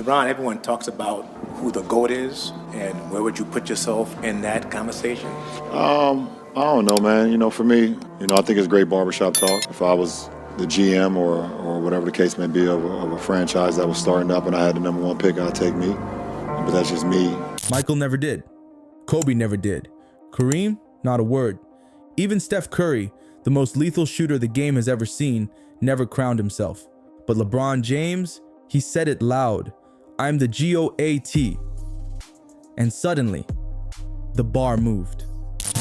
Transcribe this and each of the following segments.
LeBron, everyone talks about who the GOAT is, and where would you put yourself in that conversation? I don't know, man. For me, I think it's great barbershop talk. If I was the GM or whatever the case may be of a franchise that was starting up and I had the number one pick, I'd take me. But that's just me. Michael never did. Kobe never did. Kareem, not a word. Even Steph Curry, the most lethal shooter the game has ever seen, never crowned himself. But LeBron James, he said it loud. I'm the GOAT. And suddenly, the bar moved.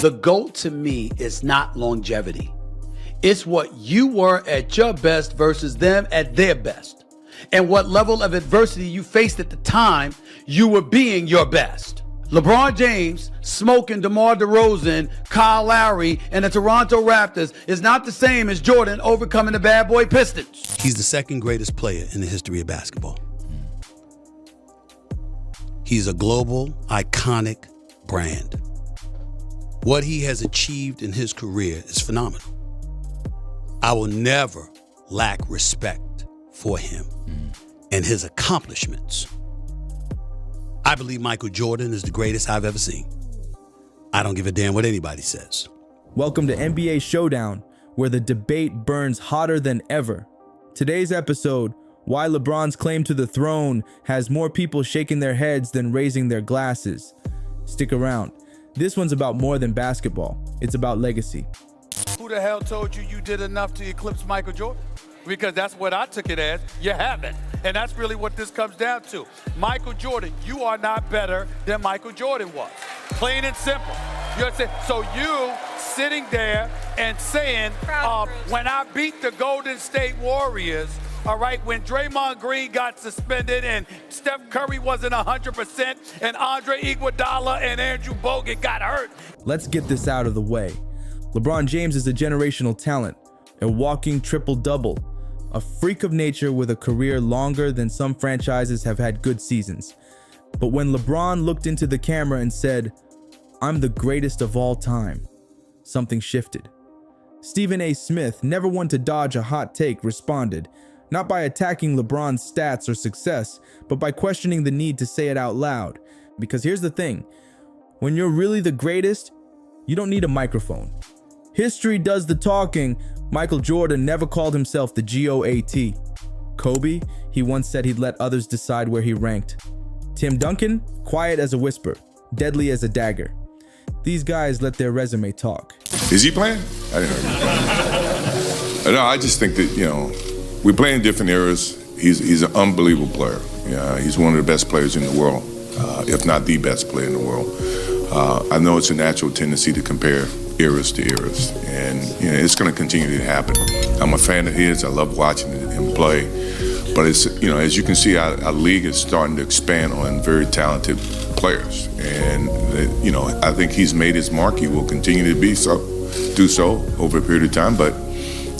The GOAT to me is not longevity. It's what you were at your best versus them at their best. And what level of adversity you faced at the time you were being your best. LeBron James smoking DeMar DeRozan, Kyle Lowry, and the Toronto Raptors is not the same as Jordan overcoming the bad boy Pistons. He's the second greatest player in the history of basketball. He's a global, iconic brand. What he has achieved in his career is phenomenal. I will never lack respect for him and his accomplishments. I believe Michael Jordan is the greatest I've ever seen. I don't give a damn what anybody says. Welcome to NBA Showdown, where the debate burns hotter than ever. Today's episode, why LeBron's claim to the throne has more people shaking their heads than raising their glasses. Stick around. This one's about more than basketball. It's about legacy. Who the hell told you did enough to eclipse Michael Jordan? Because that's what I took it as. You haven't. And that's really what this comes down to. Michael Jordan, you are not better than Michael Jordan was. Plain and simple. You understand? So you sitting there and saying, when I beat the Golden State Warriors, all right, when Draymond Green got suspended and Steph Curry wasn't 100% and Andre Iguodala and Andrew Bogut got hurt. Let's get this out of the way. LeBron James is a generational talent, a walking triple-double, a freak of nature with a career longer than some franchises have had good seasons. But when LeBron looked into the camera and said, "I'm the greatest of all time," something shifted. Stephen A. Smith, never one to dodge a hot take, responded, not by attacking LeBron's stats or success, but by questioning the need to say it out loud. Because here's the thing, when you're really the greatest, you don't need a microphone. History does the talking. Michael Jordan never called himself the GOAT. Kobe, he once said he'd let others decide where he ranked. Tim Duncan, quiet as a whisper, deadly as a dagger. These guys let their resume talk. Is he playing? I didn't know. No, I just think that, we play in different eras. He's an unbelievable player. Yeah, he's one of the best players in the world, if not the best player in the world. I know it's a natural tendency to compare eras to eras, and it's going to continue to happen. I'm a fan of his. I love watching him play, but it's as you can see, our league is starting to expand on very talented players, and I think he's made his mark. He will continue to do so over a period of time. But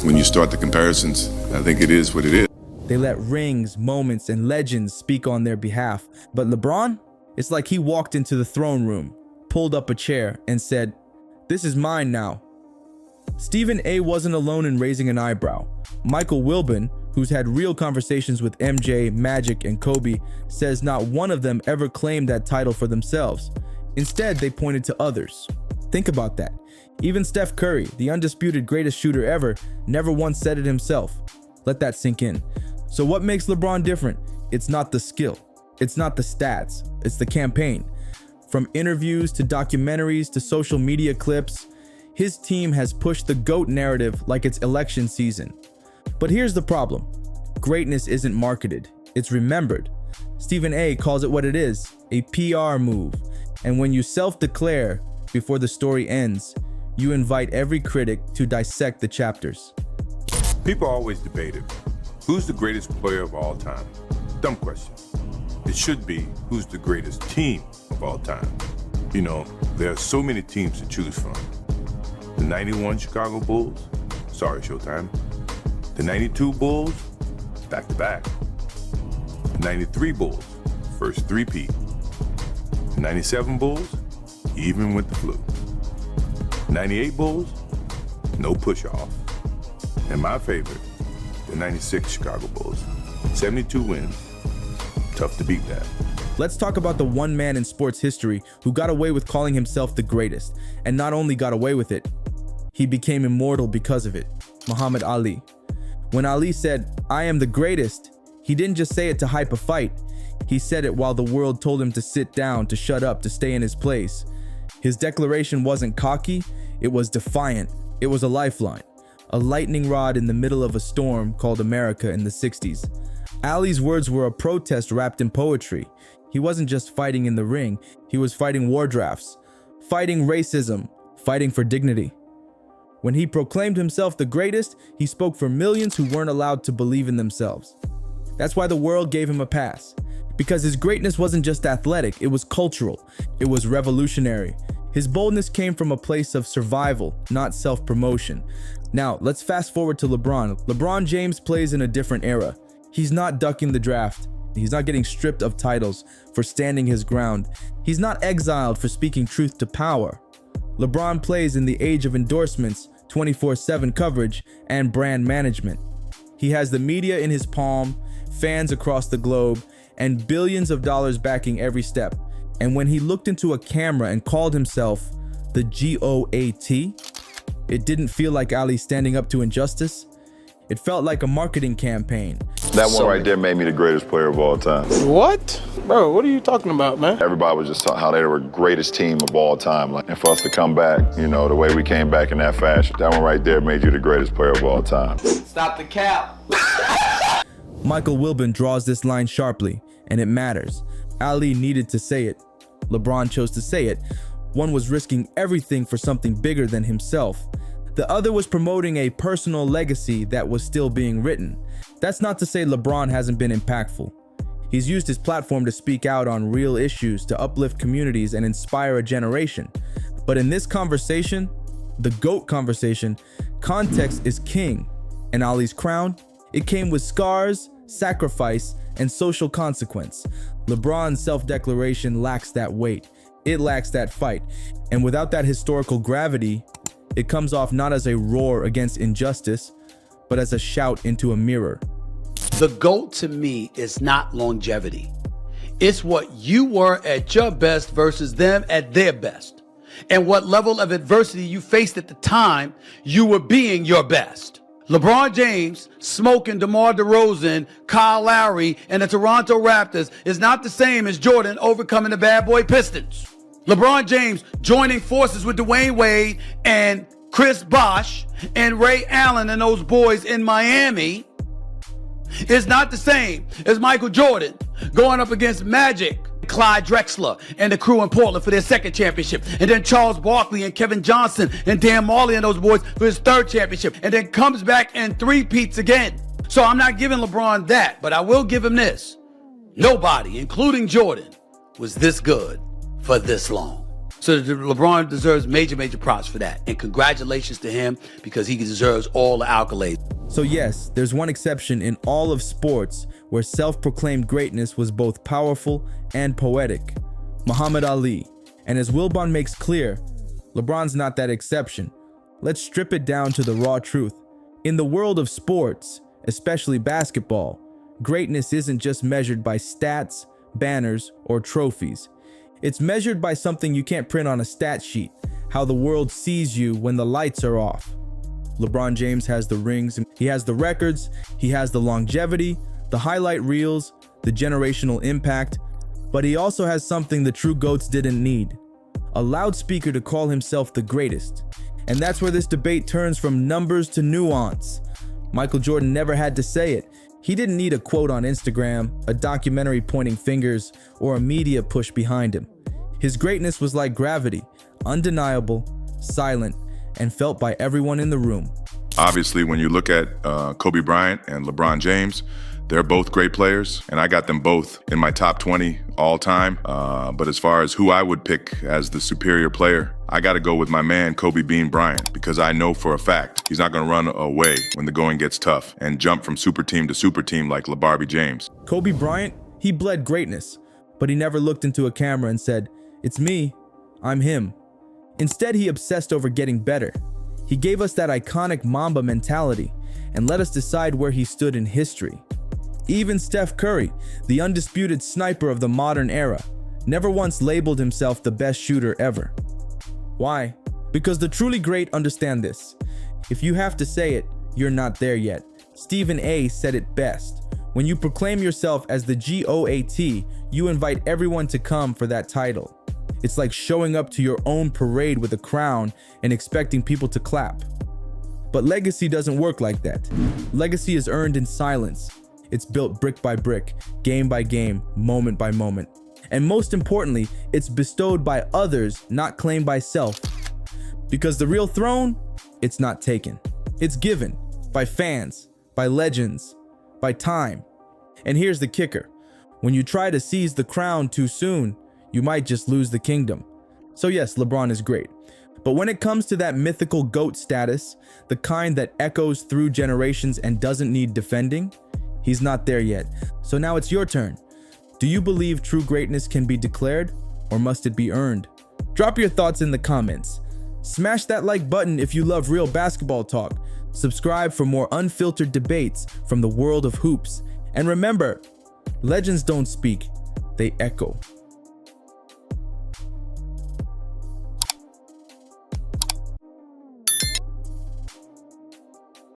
when you start the comparisons, I think it is what it is. They let rings, moments, and legends speak on their behalf. But LeBron, it's like he walked into the throne room, pulled up a chair, and said, "This is mine now." Stephen A. wasn't alone in raising an eyebrow. Michael Wilbon, who's had real conversations with MJ, Magic, and Kobe, says not one of them ever claimed that title for themselves. Instead, they pointed to others. Think about that. Even Steph Curry, the undisputed greatest shooter ever, never once said it himself. Let that sink in. So what makes LeBron different? It's not the skill. It's not the stats. It's the campaign. From interviews to documentaries to social media clips, his team has pushed the GOAT narrative like it's election season. But here's the problem. Greatness isn't marketed. It's remembered. Stephen A. calls it what it is, a PR move. And when you self-declare before the story ends, you invite every critic to dissect the chapters. People always debated, who's the greatest player of all time? Dumb question. It should be, who's the greatest team of all time? There are so many teams to choose from. The 91 Chicago Bulls, sorry Showtime. The 92 Bulls, back-to-back. The 93 Bulls, first three-peat. The 97 Bulls, even with the flu. 98 Bulls, no push-off. And my favorite, the 96 Chicago Bulls, 72 wins, Tough to beat that. Let's talk about the one man in sports history who got away with calling himself the greatest, and not only got away with it, he became immortal because of it. Muhammad Ali. When Ali said, "I am the greatest," he didn't just say it to hype a fight. He said it while the world told him to sit down, to shut up, to stay in his place. His declaration wasn't cocky, it was defiant. It was a lifeline, a lightning rod in the middle of a storm called America in the 60s. Ali's words were a protest wrapped in poetry. He wasn't just fighting in the ring, he was fighting war drafts, fighting racism, fighting for dignity. When he proclaimed himself the greatest, he spoke for millions who weren't allowed to believe in themselves. That's why the world gave him a pass. Because his greatness wasn't just athletic, it was cultural, it was revolutionary. His boldness came from a place of survival, not self-promotion. Now, let's fast forward to LeBron. LeBron James plays in a different era. He's not ducking the draft. He's not getting stripped of titles for standing his ground. He's not exiled for speaking truth to power. LeBron plays in the age of endorsements, 24/7 coverage, and brand management. He has the media in his palm, fans across the globe, and billions of dollars backing every step. And when he looked into a camera and called himself the GOAT, it didn't feel like Ali standing up to injustice. It felt like a marketing campaign. That one right there made me the greatest player of all time. What? Bro, what are you talking about, man? Everybody was just talking how they were the greatest team of all time. Like, and for us to come back, you know, the way we came back in that fashion, that one right there made you the greatest player of all time. Stop the cap. Michael Wilbon draws this line sharply, and it matters. Ali needed to say it. LeBron chose to say it. One was risking everything for something bigger than himself. The other was promoting a personal legacy that was still being written. That's not to say LeBron hasn't been impactful. He's used his platform to speak out on real issues, to uplift communities and inspire a generation. But in this conversation, the GOAT conversation, context is king. And Ali's crown, it came with scars, sacrifice, and social consequence. LeBron's self-declaration lacks that weight. It lacks that fight. And without that historical gravity, it comes off not as a roar against injustice, but as a shout into a mirror. The GOAT to me is not longevity. It's what you were at your best versus them at their best. And what level of adversity you faced at the time you were being your best. LeBron James smoking DeMar DeRozan, Kyle Lowry, and the Toronto Raptors is not the same as Jordan overcoming the bad boy Pistons. LeBron James joining forces with Dwayne Wade and Chris Bosh and Ray Allen and those boys in Miami is not the same as Michael Jordan going up against Magic, Clyde Drexler and the crew in Portland for their second championship, and then Charles Barkley and Kevin Johnson and Dan Marley and those boys for his third championship, and then comes back and three-peats again. So I'm not giving LeBron that, but I will give him this. Nobody, including Jordan, was this good for this long. So LeBron deserves major props for that. And congratulations to him because he deserves all the accolades. So yes, there's one exception in all of sports where self-proclaimed greatness was both powerful and poetic. Muhammad Ali. And as Wilbon makes clear, LeBron's not that exception. Let's strip it down to the raw truth. In the world of sports, especially basketball, greatness isn't just measured by stats, banners, or trophies. It's measured by something you can't print on a stat sheet, how the world sees you when the lights are off. LeBron James has the rings, he has the records, he has the longevity, the highlight reels, the generational impact, but he also has something the true GOATs didn't need, a loudspeaker to call himself the greatest. And that's where this debate turns from numbers to nuance. Michael Jordan never had to say it. He didn't need a quote on Instagram, a documentary pointing fingers, or a media push behind him. His greatness was like gravity, undeniable, silent, and felt by everyone in the room. Obviously, when you look at Kobe Bryant and LeBron James, they're both great players, and I got them both in my top 20 all time. But as far as who I would pick as the superior player, I got to go with my man, Kobe Bean Bryant, because I know for a fact he's not going to run away when the going gets tough and jump from super team to super team like LeBron James. Kobe Bryant, he bled greatness, but he never looked into a camera and said, "It's me, I'm him." Instead, he obsessed over getting better. He gave us that iconic Mamba mentality and let us decide where he stood in history. Even Steph Curry, the undisputed sniper of the modern era, never once labeled himself the best shooter ever. Why? Because the truly great understand this. If you have to say it, you're not there yet. Stephen A. said it best. When you proclaim yourself as the GOAT, you invite everyone to come for that title. It's like showing up to your own parade with a crown and expecting people to clap. But legacy doesn't work like that. Legacy is earned in silence. It's built brick by brick, game by game, moment by moment. And most importantly, it's bestowed by others, not claimed by self. Because the real throne, it's not taken. It's given by fans, by legends, by time. And here's the kicker. When you try to seize the crown too soon, you might just lose the kingdom. So yes, LeBron is great. But when it comes to that mythical GOAT status, the kind that echoes through generations and doesn't need defending, he's not there yet. So now it's your turn. Do you believe true greatness can be declared, or must it be earned? Drop your thoughts in the comments. Smash that like button if you love real basketball talk. Subscribe for more unfiltered debates from the world of hoops. And remember, legends don't speak, they echo.